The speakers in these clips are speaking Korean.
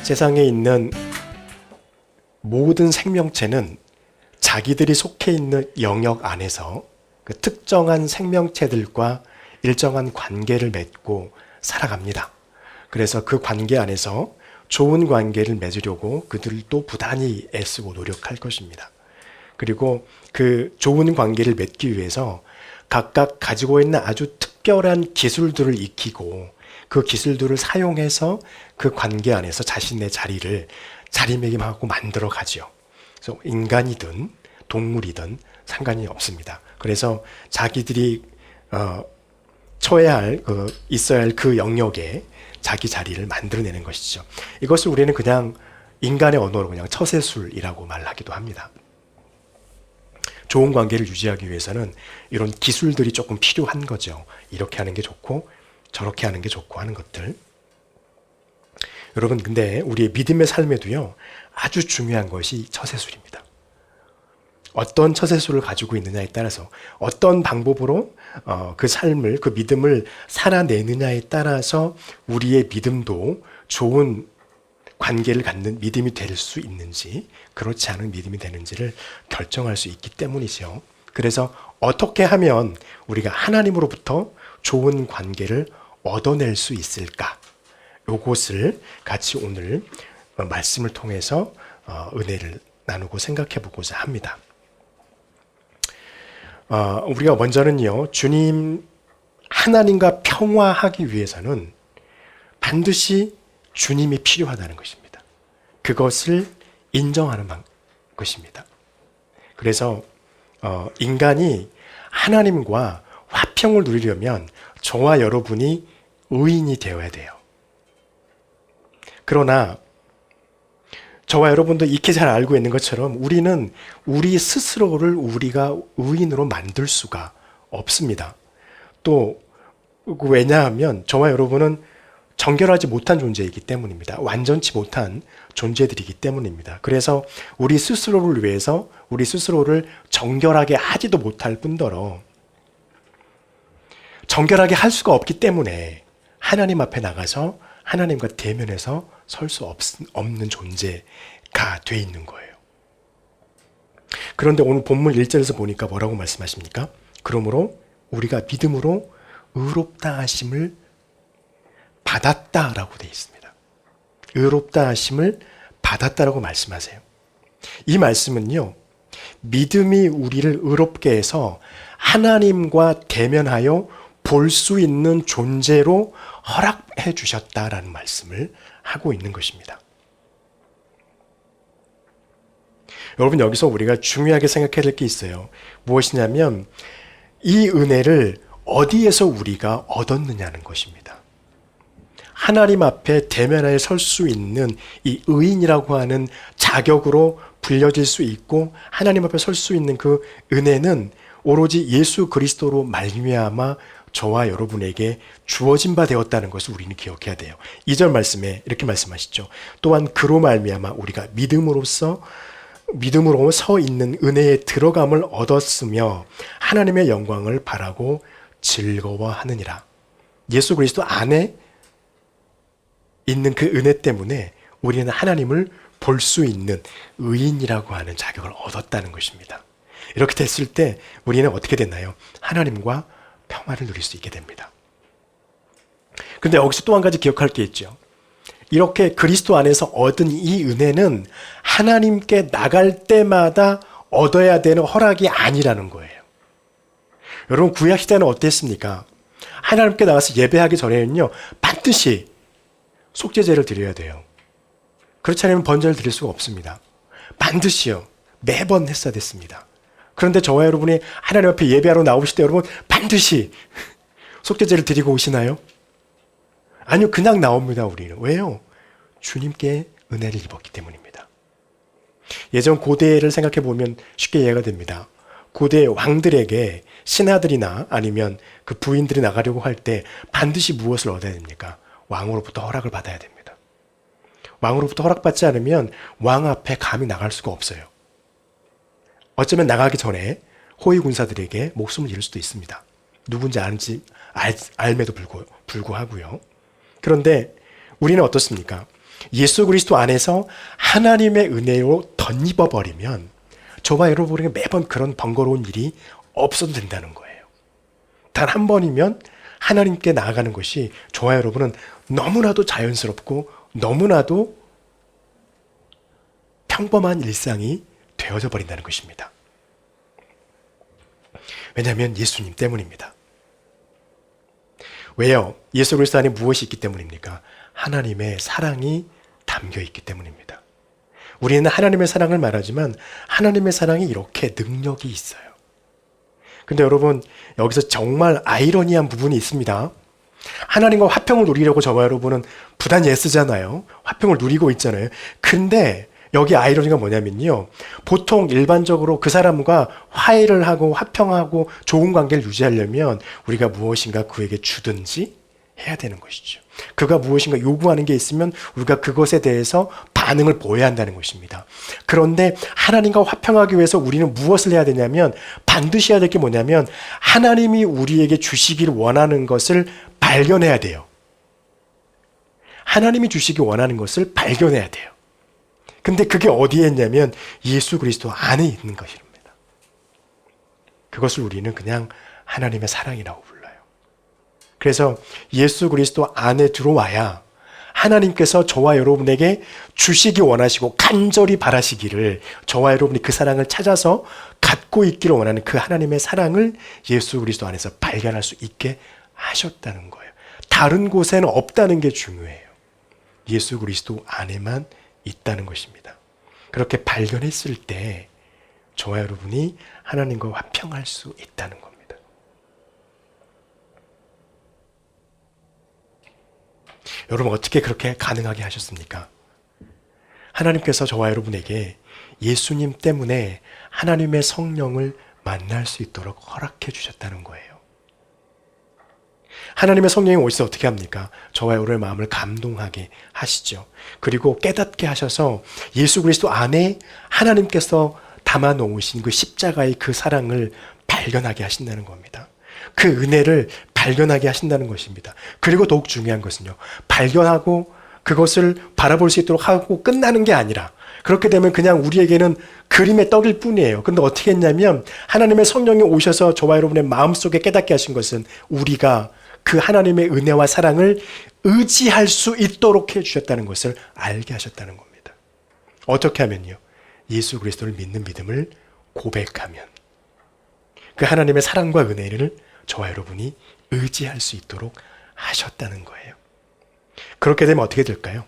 세상에 있는 모든 생명체는 자기들이 속해 있는 영역 안에서 그 특정한 생명체들과 일정한 관계를 맺고 살아갑니다. 그래서 그 관계 안에서 좋은 관계를 맺으려고 그들도 부단히 애쓰고 노력할 것입니다. 그리고 그 좋은 관계를 맺기 위해서 각각 가지고 있는 아주 특별한 기술들을 익히고 그 기술들을 사용해서 그 관계 안에서 자신의 자리를 자리매김하고 만들어 가죠. 그래서 인간이든 동물이든 상관이 없습니다. 그래서 자기들이 처해야 할, 있어야 할 그 영역에 자기 자리를 만들어내는 것이죠. 이것을 우리는 그냥 인간의 언어로 그냥 처세술이라고 말하기도 합니다. 좋은 관계를 유지하기 위해서는 이런 기술들이 조금 필요한 거죠. 이렇게 하는 게 좋고 저렇게 하는 게 좋고 하는 것들. 여러분, 근데 우리의 믿음의 삶에도요, 아주 중요한 것이 처세술입니다. 어떤 처세술을 가지고 있느냐에 따라서, 어떤 방법으로 그 삶을, 그 믿음을 살아내느냐에 따라서 우리의 믿음도 좋은 관계를 갖는 믿음이 될 수 있는지, 그렇지 않은 믿음이 되는지를 결정할 수 있기 때문이죠. 그래서 어떻게 하면 우리가 하나님으로부터 좋은 관계를 얻어낼 수 있을까? 요것을 같이 오늘 말씀을 통해서 은혜를 나누고 생각해 보고자 합니다. 우리가 먼저는요, 주님 하나님과 평화하기 위해서는 반드시 주님이 필요하다는 것입니다. 그것을 인정하는 것입니다. 그래서 인간이 하나님과 화평을 누리려면 저와 여러분이 의인이 되어야 돼요. 그러나 저와 여러분도 익히 잘 알고 있는 것처럼 우리는 우리 스스로를 우리가 의인으로 만들 수가 없습니다. 또 왜냐하면 저와 여러분은 정결하지 못한 존재이기 때문입니다. 완전치 못한 존재들이기 때문입니다. 그래서 우리 스스로를 위해서 우리 스스로를 정결하게 하지도 못할 뿐더러 정결하게 할 수가 없기 때문에 하나님 앞에 나가서 하나님과 대면해서 설 수 없는 존재가 돼 있는 거예요. 그런데 오늘 본문 1절에서 보니까 뭐라고 말씀하십니까? 그러므로 우리가 믿음으로 의롭다 하심을 받았다라고 되어 있습니다. 의롭다 하심을 받았다라고 말씀하세요. 이 말씀은요, 믿음이 우리를 의롭게 해서 하나님과 대면하여 볼 수 있는 존재로 허락해 주셨다라는 말씀을 하고 있는 것입니다. 여러분, 여기서 우리가 중요하게 생각해야 될 게 있어요. 무엇이냐면 이 은혜를 어디에서 우리가 얻었느냐는 것입니다. 하나님 앞에 대면하여 설 수 있는 이 의인이라고 하는 자격으로 불려질 수 있고 하나님 앞에 설 수 있는 그 은혜는 오로지 예수 그리스도로 말미암아 저와 여러분에게 주어진 바 되었다는 것을 우리는 기억해야 돼요. 2절 말씀에 이렇게 말씀하시죠. 또한 그로 말미암아 우리가 믿음으로 서 있는 은혜에 들어감을 얻었으며 하나님의 영광을 바라고 즐거워하느니라. 예수 그리스도 안에 있는 그 은혜 때문에 우리는 하나님을 볼 수 있는 의인이라고 하는 자격을 얻었다는 것입니다. 이렇게 됐을 때 우리는 어떻게 됐나요? 하나님과 평화를 누릴 수 있게 됩니다. 근데 여기서 또 한 가지 기억할 게 있죠. 이렇게 그리스도 안에서 얻은 이 은혜는 하나님께 나갈 때마다 얻어야 되는 허락이 아니라는 거예요. 여러분, 구약 시대는 어땠습니까? 하나님께 나가서 예배하기 전에는요, 반드시 속죄제를 드려야 돼요. 그렇지 않으면 번제를 드릴 수가 없습니다. 반드시요. 매번 했어야 됐습니다. 그런데 저와 여러분이 하나님 앞에 예배하러 나오실 때 여러분 반드시 속죄제를 드리고 오시나요? 아니요, 그냥 나옵니다. 우리는. 왜요? 주님께 은혜를 입었기 때문입니다. 예전 고대를 생각해 보면 쉽게 이해가 됩니다. 고대 왕들에게 신하들이나 아니면 그 부인들이 나가려고 할 때 반드시 무엇을 얻어야 됩니까? 왕으로부터 허락을 받아야 됩니다. 왕으로부터 허락받지 않으면 왕 앞에 감히 나갈 수가 없어요. 어쩌면 나가기 전에 호위 군사들에게 목숨을 잃을 수도 있습니다. 누군지 알매도 불구하고요. 그런데 우리는 어떻습니까? 예수 그리스도 안에서 하나님의 은혜로 덧입어 버리면 저와 여러분에게 매번 그런 번거로운 일이 없어도 된다는 거예요. 단 한 번이면 하나님께 나아가는 것이 저와 여러분은 너무나도 자연스럽고 너무나도 평범한 일상이 되어져 버린다는 것입니다. 왜냐하면 예수님 때문입니다. 왜요? 예수 그리스도 안에 무엇이 있기 때문입니까? 하나님의 사랑이 담겨 있기 때문입니다. 우리는 하나님의 사랑을 말하지만 하나님의 사랑이 이렇게 능력이 있어요. 근데 여러분, 여기서 정말 아이러니한 부분이 있습니다. 하나님과 화평을 누리려고 저와 여러분은 부단 예쓰잖아요. 화평을 누리고 있잖아요. 근데 여기 아이러니가 뭐냐면요. 보통 일반적으로 그 사람과 화해를 하고 화평하고 좋은 관계를 유지하려면 우리가 무엇인가 그에게 주든지 해야 되는 것이죠. 그가 무엇인가 요구하는 게 있으면 우리가 그것에 대해서 반응을 보여야 한다는 것입니다. 그런데 하나님과 화평하기 위해서 우리는 무엇을 해야 되냐면 반드시 해야 될 게 뭐냐면 하나님이 우리에게 주시기를 원하는 것을 발견해야 돼요. 하나님이 주시기 원하는 것을 발견해야 돼요. 근데 그게 어디에 있냐면 예수 그리스도 안에 있는 것입니다. 그것을 우리는 그냥 하나님의 사랑이라고 불러요. 그래서 예수 그리스도 안에 들어와야 하나님께서 저와 여러분에게 주시기 원하시고 간절히 바라시기를 저와 여러분이 그 사랑을 찾아서 갖고 있기를 원하는 그 하나님의 사랑을 예수 그리스도 안에서 발견할 수 있게 하셨다는 거예요. 다른 곳에는 없다는 게 중요해요. 예수 그리스도 안에만 있다는 것입니다. 그렇게 발견했을 때 저와 여러분이 하나님과 화평할 수 있다는 겁니다. 여러분 어떻게 그렇게 가능하게 하셨습니까? 하나님께서 저와 여러분에게 예수님 때문에 하나님의 성령을 만날 수 있도록 허락해 주셨다는 거예요. 하나님의 성령이 오셔서 어떻게 합니까? 저와 여러분의 마음을 감동하게 하시죠. 그리고 깨닫게 하셔서 예수 그리스도 안에 하나님께서 담아 놓으신 그 십자가의 그 사랑을 발견하게 하신다는 겁니다. 그 은혜를 발견하게 하신다는 것입니다. 그리고 더욱 중요한 것은요. 발견하고 그것을 바라볼 수 있도록 하고 끝나는 게 아니라 그렇게 되면 그냥 우리에게는 그림의 떡일 뿐이에요. 그런데 어떻게 했냐면 하나님의 성령이 오셔서 저와 여러분의 마음속에 깨닫게 하신 것은 우리가 그 하나님의 은혜와 사랑을 의지할 수 있도록 해주셨다는 것을 알게 하셨다는 겁니다. 어떻게 하면요? 예수 그리스도를 믿는 믿음을 고백하면 그 하나님의 사랑과 은혜를 저와 여러분이 의지할 수 있도록 하셨다는 거예요. 그렇게 되면 어떻게 될까요?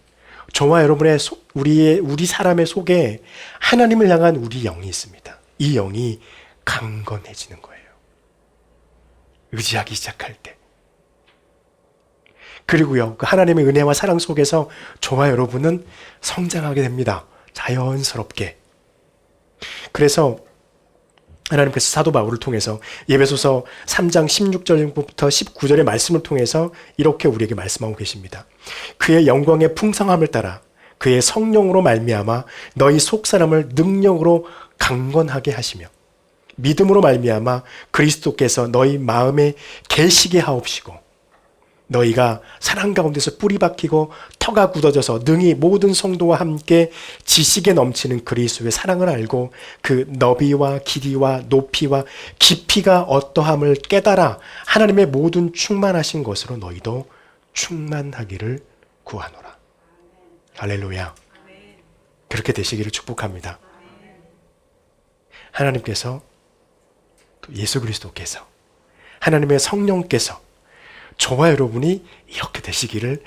저와 여러분의 우리 사람의 속에 하나님을 향한 우리 영이 있습니다. 이 영이 강건해지는 거예요. 의지하기 시작할 때. 그리고요, 그 하나님의 은혜와 사랑 속에서 저와 여러분은 성장하게 됩니다. 자연스럽게. 그래서 하나님께서 사도 바울을 통해서 에베소서 3장 16절부터 19절의 말씀을 통해서 이렇게 우리에게 말씀하고 계십니다. 그의 영광의 풍성함을 따라 그의 성령으로 말미암아 너희 속사람을 능력으로 강건하게 하시며 믿음으로 말미암아 그리스도께서 너희 마음에 계시게 하옵시고 너희가 사랑 가운데서 뿌리 박히고 터가 굳어져서 능히 모든 성도와 함께 지식에 넘치는 그리스도의 사랑을 알고 그 너비와 길이와 높이와 깊이가 어떠함을 깨달아 하나님의 모든 충만하신 것으로 너희도 충만하기를 구하노라. 할렐루야. 그렇게 되시기를 축복합니다. 하나님께서 또 예수 그리스도께서 하나님의 성령께서 저와 여러분이 이렇게 되시기를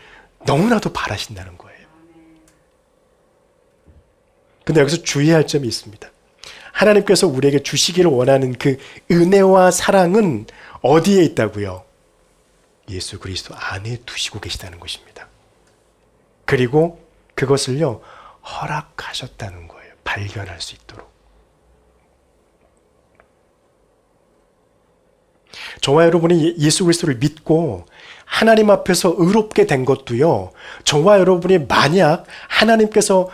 너무나도 바라신다는 거예요. 근데 여기서 주의할 점이 있습니다. 하나님께서 우리에게 주시기를 원하는 그 은혜와 사랑은 어디에 있다고요? 예수 그리스도 안에 두시고 계시다는 것입니다. 그리고 그것을요, 허락하셨다는 거예요. 발견할 수 있도록. 저와 여러분이 예수 그리스도를 믿고 하나님 앞에서 의롭게 된 것도요, 저와 여러분이 만약 하나님께서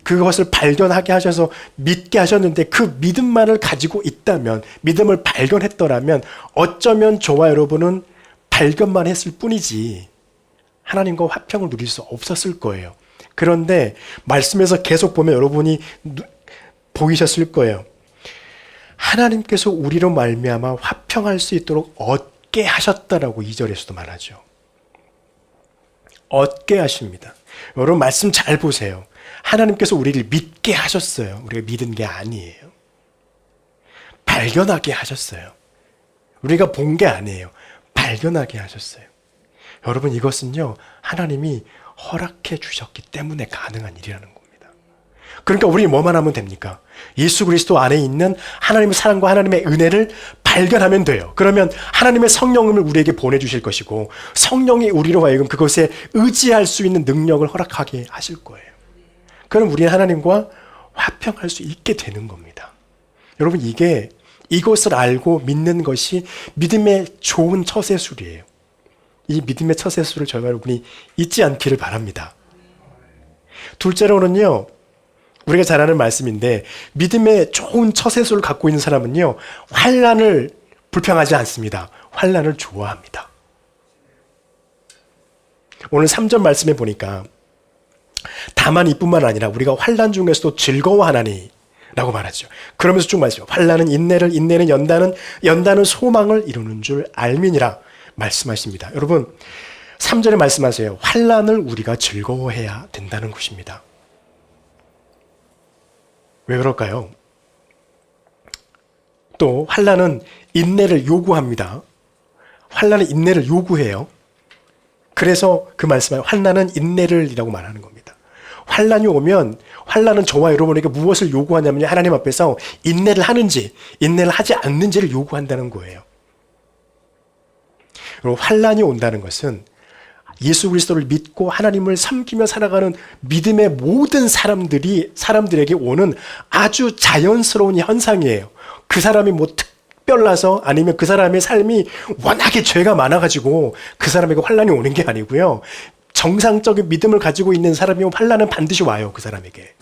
그것을 발견하게 하셔서 믿게 하셨는데 그 믿음만을 가지고 있다면, 믿음을 발견했더라면 어쩌면 저와 여러분은 발견만 했을 뿐이지 하나님과 화평을 누릴 수 없었을 거예요. 그런데 말씀에서 계속 보면 여러분이 보이셨을 거예요. 하나님께서 우리로 말미암아 화평할 수 있도록 얻게 하셨다라고 2절에서도 말하죠. 얻게 하십니다. 여러분 말씀 잘 보세요. 하나님께서 우리를 믿게 하셨어요. 우리가 믿은 게 아니에요. 발견하게 하셨어요. 우리가 본 게 아니에요. 발견하게 하셨어요. 여러분 이것은요, 하나님이 허락해 주셨기 때문에 가능한 일이라는 겁니다. 그러니까 우리 뭐만 하면 됩니까? 예수 그리스도 안에 있는 하나님의 사랑과 하나님의 은혜를 발견하면 돼요. 그러면 하나님의 성령을 우리에게 보내주실 것이고, 성령이 우리로 하여금 그것에 의지할 수 있는 능력을 허락하게 하실 거예요. 그럼 우리는 하나님과 화평할 수 있게 되는 겁니다. 여러분 이것을 알고 믿는 것이 믿음의 좋은 처세술이에요. 이 믿음의 처세술을 저와 여러분이 잊지 않기를 바랍니다. 둘째로는요, 우리가 잘 아는 말씀인데, 믿음의 좋은 처세술을 갖고 있는 사람은요, 환난을 불평하지 않습니다. 환난을 좋아합니다. 오늘 3절 말씀에 보니까 다만 이뿐만 아니라 우리가 환난 중에서도 즐거워하나니 라고 말하죠. 그러면서 쭉 말씀하죠. 환난은 인내를, 인내는 연단은, 연단은 소망을 이루는 줄 알미니라 말씀하십니다. 여러분 3절에 말씀하세요. 환난을 우리가 즐거워해야 된다는 것입니다. 왜 그럴까요? 또 환난은 인내를 요구합니다. 환난은 인내를 요구해요. 그래서 그 말씀을 환난은 인내를 이라고 말하는 겁니다. 환난이 오면 환난은 저와 여러분에게 무엇을 요구하냐면 하나님 앞에서 인내를 하는지 인내를 하지 않는지를 요구한다는 거예요. 그리고 환난이 온다는 것은 예수 그리스도를 믿고 하나님을 섬기며 살아가는 믿음의 모든 사람들에게 오는 아주 자연스러운 현상이에요. 그 사람이 뭐 특별나서 아니면 그 사람의 삶이 워낙에 죄가 많아가지고 그 사람에게 환난이 오는 게 아니고요. 정상적인 믿음을 가지고 있는 사람이면 환난은 반드시 와요. 그 사람에게.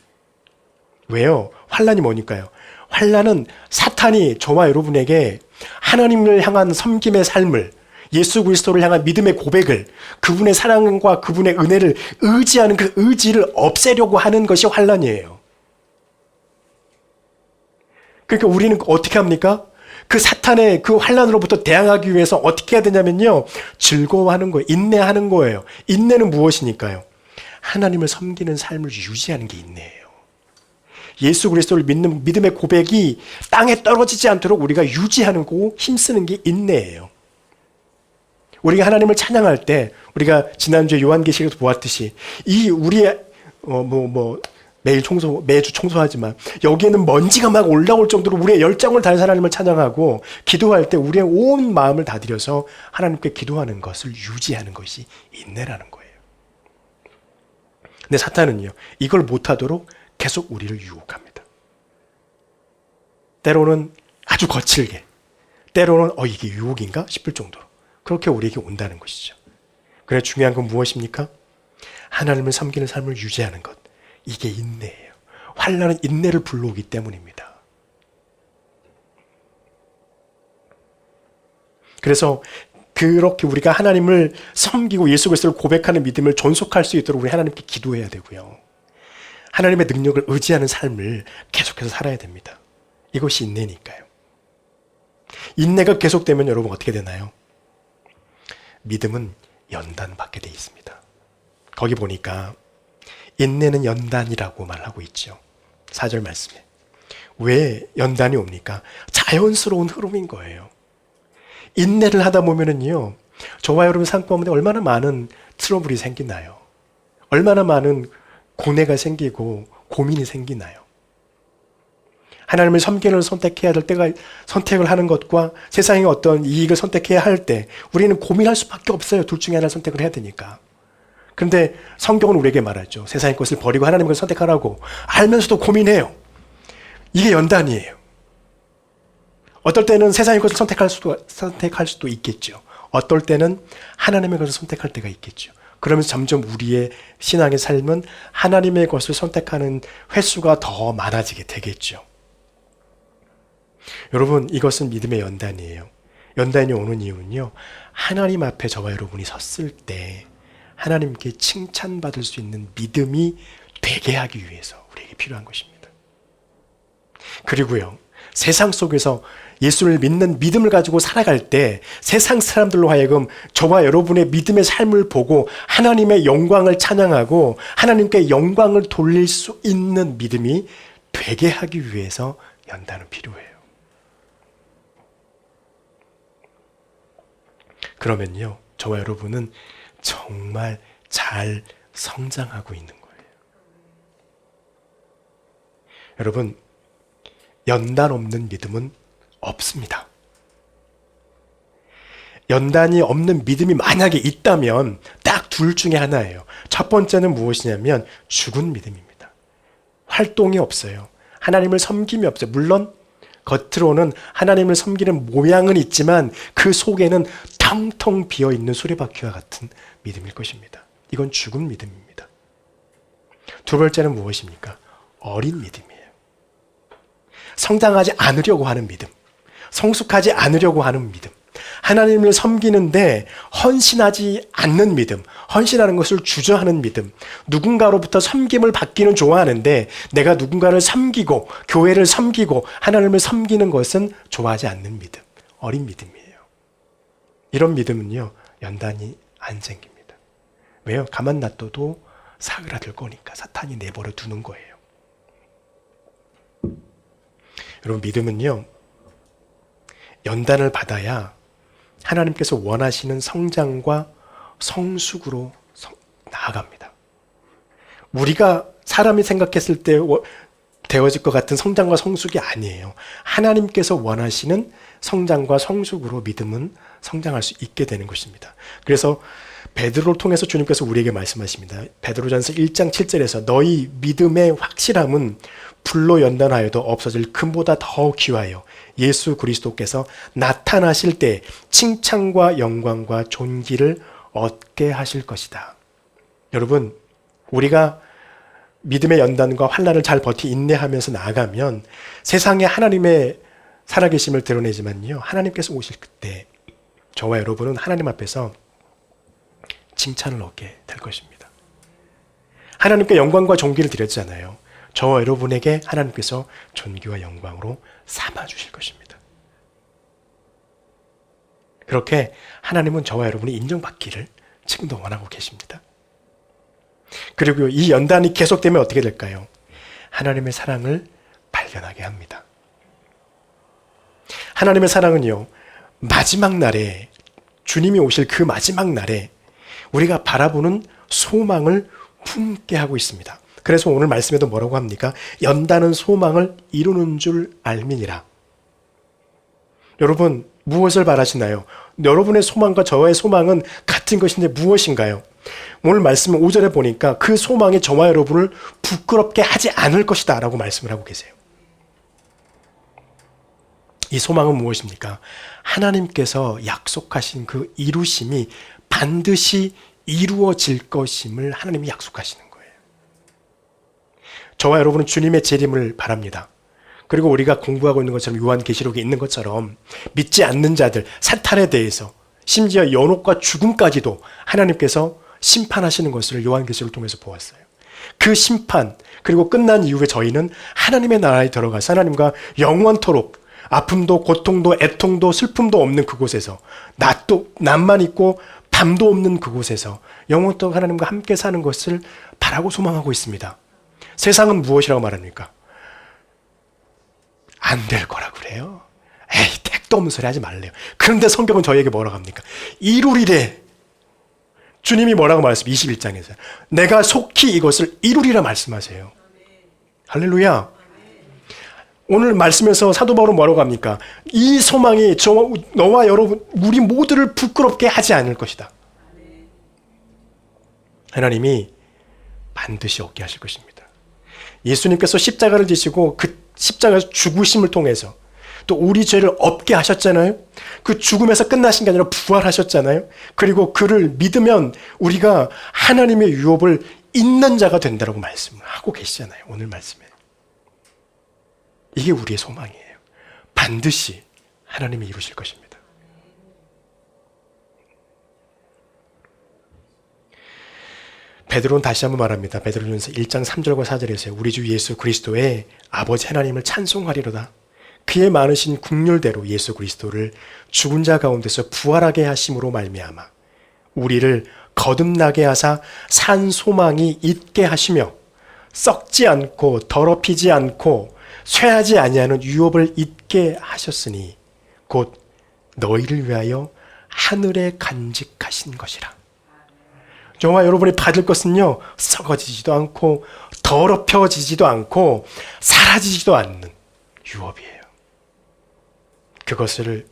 왜요? 환난이 뭐니까요? 환난은 사탄이 저와 여러분에게 하나님을 향한 섬김의 삶을, 예수 그리스도를 향한 믿음의 고백을, 그분의 사랑과 그분의 은혜를 의지하는 그 의지를 없애려고 하는 것이 환난이에요. 그러니까 우리는 어떻게 합니까? 그 사탄의 그 환난으로부터 대항하기 위해서 어떻게 해야 되냐면요, 즐거워하는 거예요. 인내하는 거예요. 인내는 무엇이니까요? 하나님을 섬기는 삶을 유지하는 게 인내예요. 예수 그리스도를 믿는 믿음의 고백이 땅에 떨어지지 않도록 우리가 유지하는 거, 힘쓰는 게 인내예요. 우리가 하나님을 찬양할 때, 우리가 지난주에 요한계시록에서 보았듯이 이 우리의 매주 청소하지만 여기에는 먼지가 막 올라올 정도로 우리의 열정을 다해서 하나님을 찬양하고 기도할 때 우리의 온 마음을 다 들여서 하나님께 기도하는 것을 유지하는 것이 인내라는 거예요. 근데 사탄은요, 이걸 못하도록 계속 우리를 유혹합니다. 때로는 아주 거칠게, 때로는 이게 유혹인가 싶을 정도로 그렇게 우리에게 온다는 것이죠. 그래 중요한 건 무엇입니까? 하나님을 섬기는 삶을 유지하는 것. 이게 인내예요. 환난은 인내를 불러오기 때문입니다. 그래서 그렇게 우리가 하나님을 섬기고 예수 그리스도를 고백하는 믿음을 존속할 수 있도록 우리 하나님께 기도해야 되고요. 하나님의 능력을 의지하는 삶을 계속해서 살아야 됩니다. 이것이 인내니까요. 인내가 계속되면 여러분 어떻게 되나요? 믿음은 연단받게 돼 있습니다. 거기 보니까 인내는 연단이라고 말하고 있죠. 4절 말씀에. 왜 연단이 옵니까? 자연스러운 흐름인 거예요. 인내를 하다 보면은요, 저와 여러분 삶 가운데 얼마나 많은 트러블이 생기나요? 얼마나 많은 고뇌가 생기고 고민이 생기나요? 하나님을 섬기는 선택해야 될 때가 선택을 하는 것과 세상의 어떤 이익을 선택해야 할 때 우리는 고민할 수밖에 없어요. 둘 중에 하나를 선택을 해야 되니까. 그런데 성경은 우리에게 말하죠. 세상의 것을 버리고 하나님의 것을 선택하라고 알면서도 고민해요. 이게 연단이에요. 어떨 때는 세상의 것을 선택할 수도 있겠죠. 어떨 때는 하나님의 것을 선택할 때가 있겠죠. 그러면서 점점 우리의 신앙의 삶은 하나님의 것을 선택하는 횟수가 더 많아지게 되겠죠. 여러분, 이것은 믿음의 연단이에요. 연단이 오는 이유는요, 하나님 앞에 저와 여러분이 섰을 때 하나님께 칭찬받을 수 있는 믿음이 되게 하기 위해서 우리에게 필요한 것입니다. 그리고요, 세상 속에서 예수를 믿는 믿음을 가지고 살아갈 때 세상 사람들로 하여금 저와 여러분의 믿음의 삶을 보고 하나님의 영광을 찬양하고 하나님께 영광을 돌릴 수 있는 믿음이 되게 하기 위해서 연단은 필요해요. 그러면요, 저와 여러분은 정말 잘 성장하고 있는 거예요. 여러분, 연단 없는 믿음은 없습니다. 연단이 없는 믿음이 만약에 있다면 딱 둘 중에 하나예요. 첫 번째는 무엇이냐면 죽은 믿음입니다. 활동이 없어요. 하나님을 섬김이 없어요. 물론 겉으로는 하나님을 섬기는 모양은 있지만 그 속에는 텅텅 비어있는 수레바퀴와 같은 믿음일 것입니다. 이건 죽은 믿음입니다. 두 번째는 무엇입니까? 어린 믿음이에요. 성장하지 않으려고 하는 믿음, 성숙하지 않으려고 하는 믿음, 하나님을 섬기는데 헌신하지 않는 믿음, 헌신하는 것을 주저하는 믿음, 누군가로부터 섬김을 받기는 좋아하는데 내가 누군가를 섬기고 교회를 섬기고 하나님을 섬기는 것은 좋아하지 않는 믿음, 어린 믿음이에요. 이런 믿음은요, 연단이 안 생깁니다. 왜요? 가만 놔둬도 사그라들 거니까 사탄이 내버려 두는 거예요. 여러분, 믿음은요, 연단을 받아야 하나님께서 원하시는 성장과 성숙으로 나아갑니다. 우리가 사람이 생각했을 때 되어질 것 같은 성장과 성숙이 아니에요. 하나님께서 원하시는 성장과 성숙으로 믿음은 성장할 수 있게 되는 것입니다. 그래서 베드로를 통해서 주님께서 우리에게 말씀하십니다. 베드로전서 1장 7절에서 너희 믿음의 확실함은 불로 연단하여도 없어질 금보다 더 귀하여 예수 그리스도께서 나타나실 때 칭찬과 영광과 존귀를 얻게 하실 것이다. 여러분, 우리가 믿음의 연단과 환난을 잘 버티 인내하면서 나아가면 세상에 하나님의 살아계심을 드러내지만요, 하나님께서 오실 그때 저와 여러분은 하나님 앞에서 칭찬을 얻게 될 것입니다. 하나님께 영광과 존귀를 드렸잖아요. 저와 여러분에게 하나님께서 존귀와 영광으로 삼아주실 것입니다. 그렇게 하나님은 저와 여러분이 인정받기를 지금도 원하고 계십니다. 그리고 이 연단이 계속되면 어떻게 될까요? 하나님의 사랑을 발견하게 합니다. 하나님의 사랑은요, 마지막 날에, 주님이 오실 그 마지막 날에 우리가 바라보는 소망을 품게 하고 있습니다. 그래서 오늘 말씀에도 뭐라고 합니까? 연단은 소망을 이루는 줄 알미니라. 여러분, 무엇을 바라시나요? 여러분의 소망과 저의 소망은 같은 것인데 무엇인가요? 오늘 말씀 5절에 보니까 그 소망이 저와 여러분을 부끄럽게 하지 않을 것이다 라고 말씀을 하고 계세요. 이 소망은 무엇입니까? 하나님께서 약속하신 그 이루심이 반드시 이루어질 것임을 하나님이 약속하시는 거예요. 저와 여러분은 주님의 재림을 바랍니다. 그리고 우리가 공부하고 있는 것처럼 요한계시록에 있는 것처럼 믿지 않는 자들, 사탄에 대해서 심지어 연옥과 죽음까지도 하나님께서 심판하시는 것을 요한계시록을 통해서 보았어요. 그 심판, 그리고 끝난 이후에 저희는 하나님의 나라에 들어가서 하나님과 영원토록 아픔도 고통도 애통도 슬픔도 없는 그곳에서 낮만 있고 밤도 없는 그곳에서 영원토록 하나님과 함께 사는 것을 바라고 소망하고 있습니다. 세상은 무엇이라고 말합니까? 안 될 거라 그래요. 에이, 택도 없는 소리 하지 말래요. 그런데 성경은 저희에게 뭐라고 합니까? 이루리래. 주님이 뭐라고 말씀하세요? 21장에서 내가 속히 이것을 이루리라 말씀하세요. 할렐루야. 오늘 말씀에서 사도 바울은 뭐라고 합니까? 이 소망이 너와 여러분, 우리 모두를 부끄럽게 하지 않을 것이다. 하나님이 반드시 얻게 하실 것입니다. 예수님께서 십자가를 지시고 그 십자가에서 죽으심을 통해서 또 우리 죄를 없게 하셨잖아요. 그 죽음에서 끝나신 게 아니라 부활하셨잖아요. 그리고 그를 믿으면 우리가 하나님의 유업을 잇는 자가 된다고 말씀을 하고 계시잖아요. 오늘 말씀에. 이게 우리의 소망이에요. 반드시 하나님이 이루실 것입니다. 베드로는 다시 한번 말합니다. 베드로전서 1장 3절과 4절에서요. 우리 주 예수 그리스도의 아버지 하나님을 찬송하리로다. 그의 많으신 국률대로 예수 그리스도를 죽은 자 가운데서 부활하게 하심으로 말미암아 우리를 거듭나게 하사 산 소망이 있게 하시며 썩지 않고 더럽히지 않고 쇠하지 아니하는 유업을 잊게 하셨으니 곧 너희를 위하여 하늘에 간직하신 것이라. 저와 여러분이 받을 것은요, 썩어지지도 않고 더럽혀지지도 않고 사라지지도 않는 유업이에요. 그것을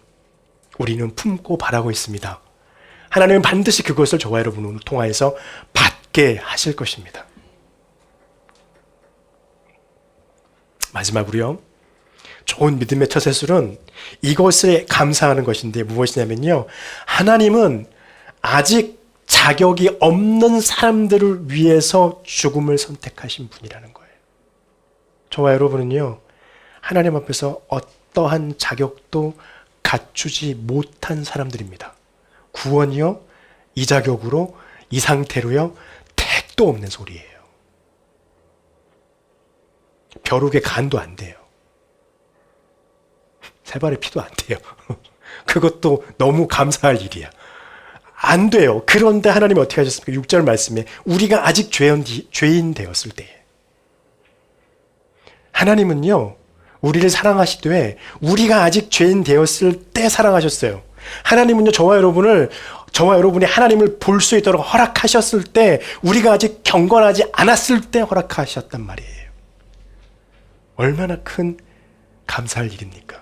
우리는 품고 바라고 있습니다. 하나님은 반드시 그것을 저와 여러분을 통하여서 받게 하실 것입니다. 마지막으로요, 좋은 믿음의 처세술은 이것에 감사하는 것인데 무엇이냐면요, 하나님은 아직 자격이 없는 사람들을 위해서 죽음을 선택하신 분이라는 거예요. 저와 여러분은요, 하나님 앞에서 어떠한 자격도 갖추지 못한 사람들입니다. 구원이요, 이 자격으로, 이 상태로요, 택도 없는 소리예요. 벼룩의 간도 안 돼요. 세 발의 피도 안 돼요. 그것도 너무 감사할 일이야. 안 돼요. 그런데 하나님이 어떻게 하셨습니까? 6절 말씀에 우리가 아직 죄인 되었을 때에 하나님은요, 우리를 사랑하시되 우리가 아직 죄인 되었을 때 사랑하셨어요. 하나님은요, 저와 여러분이 하나님을 볼 수 있도록 허락하셨을 때, 우리가 아직 경건하지 않았을 때 허락하셨단 말이에요. 얼마나 큰 감사할 일입니까?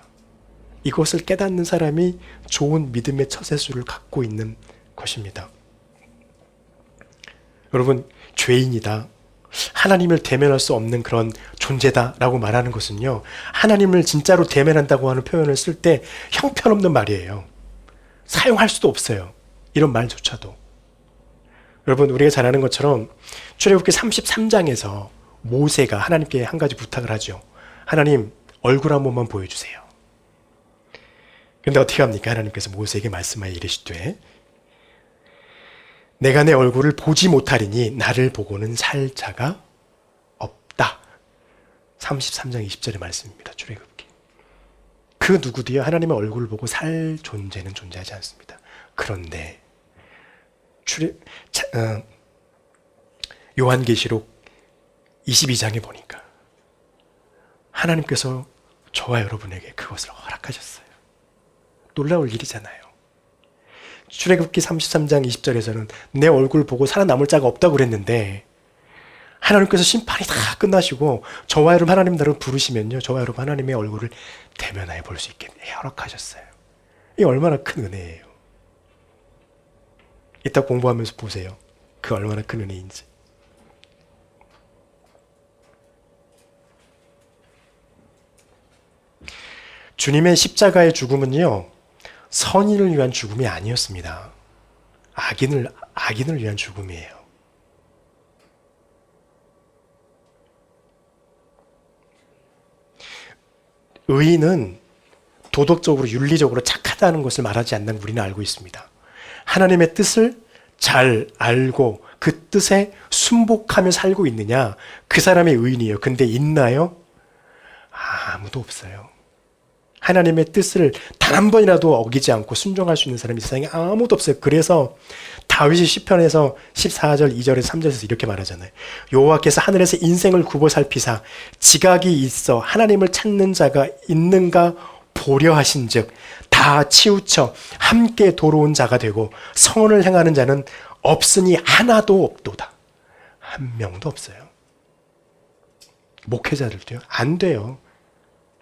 이것을 깨닫는 사람이 좋은 믿음의 처세술을 갖고 있는 것입니다. 여러분, 죄인이다, 하나님을 대면할 수 없는 그런 존재다라고 말하는 것은요, 하나님을 진짜로 대면한다고 하는 표현을 쓸 때 형편없는 말이에요. 사용할 수도 없어요. 이런 말조차도. 여러분, 우리가 잘 아는 것처럼 출애굽기 33장에서 모세가 하나님께 한 가지 부탁을 하죠. 하나님, 얼굴 한 번만 보여주세요. 근데 어떻게 합니까? 하나님께서 모세에게 말씀하여 이르시되 내가 내 얼굴을 보지 못하리니 나를 보고는 살 자가 없다. 33장 20절의 말씀입니다. 출애굽기. 그 누구도요, 하나님의 얼굴을 보고 살 존재는 존재하지 않습니다. 그런데 요한계시록 22장에 보니까 하나님께서 저와 여러분에게 그것을 허락하셨어요. 놀라울 일이잖아요. 출애굽기 33장 20절에서는 내 얼굴 보고 살아남을 자가 없다고 그랬는데, 하나님께서 심판이 다 끝나시고 저와 여러분 하나님 나를 부르시면요, 저와 여러분 하나님의 얼굴을 대면하여 볼 수 있게 허락하셨어요. 이게 얼마나 큰 은혜예요. 이따 공부하면서 보세요. 그 얼마나 큰 은혜인지. 주님의 십자가의 죽음은요, 선인을 위한 죽음이 아니었습니다. 악인을 위한 죽음이에요. 의인은 도덕적으로 윤리적으로 착하다는 것을 말하지 않는 우리는 알고 있습니다. 하나님의 뜻을 잘 알고 그 뜻에 순복하며 살고 있느냐, 그 사람이 의인이에요. 근데 있나요? 아무도 없어요. 하나님의 뜻을 단 한 번이라도 어기지 않고 순종할 수 있는 사람이 세상에 아무도 없어요. 그래서 다윗이 시편에서 14절 2절에서 3절에서 이렇게 말하잖아요. 여호와께서 하늘에서 인생을 굽어 살피사 지각이 있어 하나님을 찾는 자가 있는가 보려 하신즉 다 치우쳐 함께 도로온 자가 되고 선을 행하는 자는 없으니 하나도 없도다. 한 명도 없어요. 목회자들도요, 안 돼요.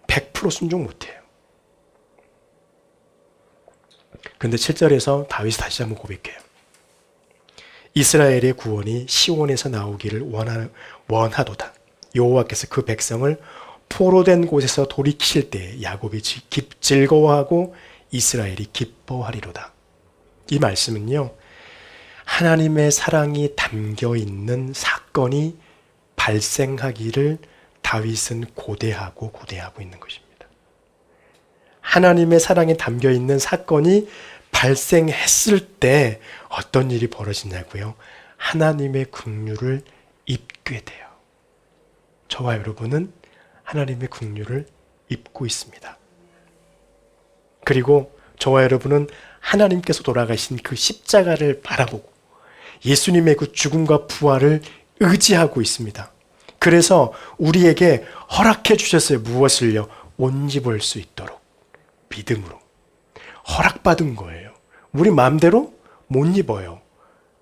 100% 순종 못해요. 근데 7절에서 다윗이 다시 한번 고백해요. 이스라엘의 구원이 시온에서 나오기를 원하도다. 여호와께서 그 백성을 포로된 곳에서 돌이키실 때 야곱이 즐거워하고 이스라엘이 기뻐하리로다. 이 말씀은요, 하나님의 사랑이 담겨 있는 사건이 발생하기를 다윗은 고대하고 있는 것입니다. 하나님의 사랑이 담겨 있는 사건이 발생했을 때 어떤 일이 벌어지냐고요? 하나님의 긍휼을 입게 돼요. 저와 여러분은 하나님의 긍휼을 입고 있습니다. 그리고 저와 여러분은 하나님께서 돌아가신 그 십자가를 바라보고 예수님의 그 죽음과 부활을 의지하고 있습니다. 그래서 우리에게 허락해 주셨어요. 무엇을요? 옷 입을 수 있도록. 믿음으로. 허락받은 거예요. 우리 마음대로 못 입어요.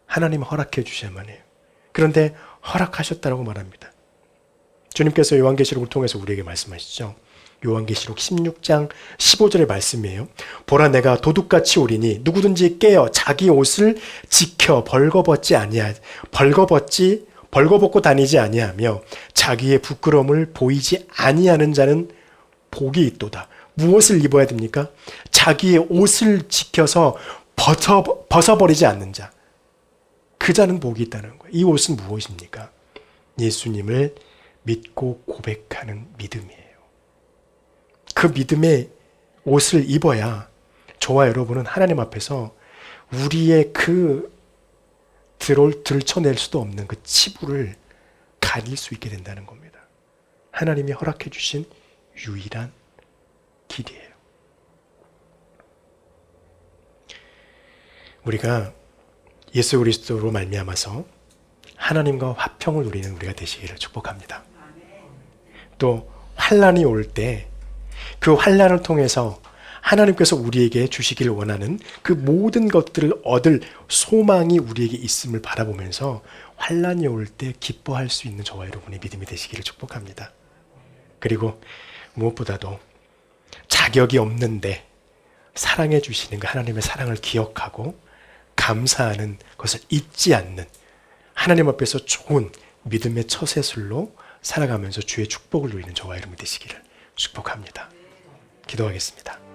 하나님 허락해 주셔야만 해요. 그런데 허락하셨다고 말합니다. 주님께서 요한계시록을 통해서 우리에게 말씀하시죠. 요한계시록 16장 15절의 말씀이에요. 보라, 내가 도둑같이 오리니 누구든지 깨어 자기 옷을 지켜 벌거벗고 다니지 아니하며 자기의 부끄러움을 보이지 아니하는 자는 복이 있도다. 무엇을 입어야 됩니까? 자기의 옷을 지켜서 벗어버리지 않는 자. 그 자는 복이 있다는 거예요. 이 옷은 무엇입니까? 예수님을 믿고 고백하는 믿음이에요. 그 믿음의 옷을 입어야 저와 여러분은 하나님 앞에서 우리의 그 들춰낼 수도 없는 그 치부를 가릴 수 있게 된다는 겁니다. 하나님이 허락해 주신 유일한 길이에요. 우리가 예수 그리스도로 말미암아서 하나님과 화평을 누리는 우리가 되시기를 축복합니다. 또 환난이 올 때 그 환난을 통해서 하나님께서 우리에게 주시기를 원하는 그 모든 것들을 얻을 소망이 우리에게 있음을 바라보면서 환난이 올 때 기뻐할 수 있는 저와 여러분의 믿음이 되시기를 축복합니다. 그리고 무엇보다도 자격이 없는데 사랑해 주시는 그 하나님의 사랑을 기억하고 감사하는 것을 잊지 않는 하나님 앞에서 좋은 믿음의 처세술로 살아가면서 주의 축복을 누리는 저와 여러분이 되시기를 축복합니다. 기도하겠습니다.